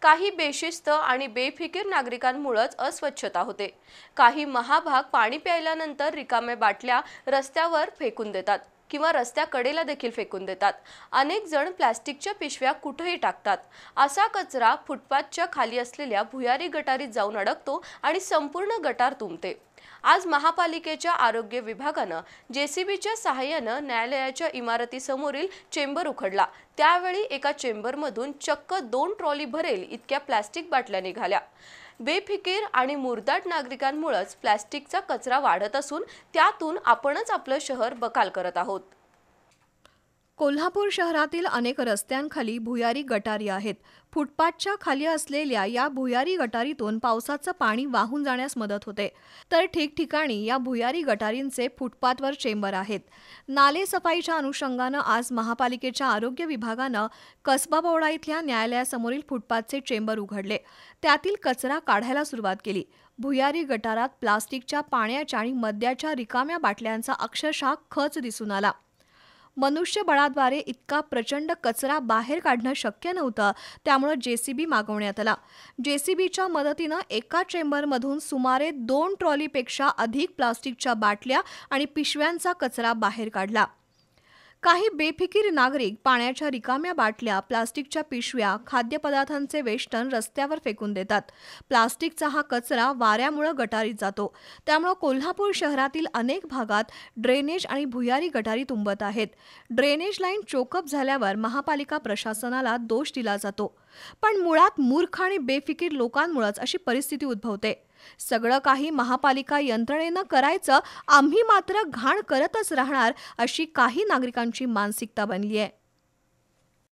काही बेशिस्त आणि बेफिकीर नागरिकांमुळेच अस्वच्छता होते। काही महाभाग पाणी प्यायल्यानंतर रिकामे बाटल्या रस्त्यावर फेकून देतात किंवा रस्त्याकडेला देखील फेकून देतात। अनेक जण प्लास्टिकच्या पिशव्या कुठेही टाकतात। असा कचरा फुटपाथच्या खाली असलेल्या भुयारी गटारीत जाऊन अडकतो आणि संपूर्ण गटार तुंबते। आज महापालिकेच्या आरोग्य विभागानं जेसीबीच्या सहाय्यानं न्यायालयाच्या इमारतीसमोरील चेंबर उखडला। त्यावेळी एका चेंबरमधून चक्क 2 ट्रॉली भरेल इतक्या प्लास्टिक बाटल्या निघाल्या। बेफिकीर आणि मुरदाट नागरिकांमुळेच प्लास्टिकचा कचरा वाढत असून त्यातून आपणच आपलं शहर बकाल करत आहोत। कोल्हापूर शहरातील अनेक रस्त्यांखाली भुयारी गटारी आहेत। फुटपाथच्या खाली असलेल्या या भुयारी गटारीतून पावसाचं पाणी वाहून जाण्यास मदत होते, तर ठिकठिकाणी या भुयारी गटारींचे फुटपाथवर चेंबर आहेत। नाले सफाईच्या अनुषंगानं आज महापालिकेच्या आरोग्य विभागानं कसबा बोर्डा इथल्या न्यायालयासमोरील फुटपाथचे चेंबर उघडले, त्यातील कचरा काढायला सुरुवात केली। भुयारी गटारात प्लास्टिकच्या पाण्याच्या आणि मद्याच्या रिकाम्या बाटल्यांचा अक्षरशः खच दिसून आला। मनुष्यबळाद्वारे इतका प्रचंड कचरा बाहेर काढणं शक्य नव्हतं, त्यामुळे जेसीबी मागवण्यात आला। जेसीबीच्या मदतीनं एका चेंबरमधून सुमारे 2 ट्रॉलीपेक्षा अधिक प्लास्टिकच्या बाटल्या आणि पिशव्यांचा कचरा बाहेर काढला। काही बेफिकीर नागरिक पाण्याच्या रिकाम्या बाटल्या, प्लास्टिकच्या पिशव्या, खाद्यपदार्थांचे वेष्टन रस्त्यावर फेकून देतात। प्लास्टिकचा हा कचरा वाऱ्यामुळे गटारीत जातो, त्यामुळे कोल्हापूर शहरातील अनेक भागात ड्रेनेज आणि भुयारी गटारी तुंबत आहेत। ड्रेनेज लाईन चोकअप झाल्यावर महापालिका प्रशासनाला दोष दिला जातो, पण मुळात मूर्ख आणि बेफिकीर लोकांमुळेच अशी परिस्थिती उद्भवते। सगळं काही महापालिका यंत्रणेनं करायचं, आम्ही मात्र घाण करतच राहणार, अशी काही नागरिकांची मानसिकता बनली आहे।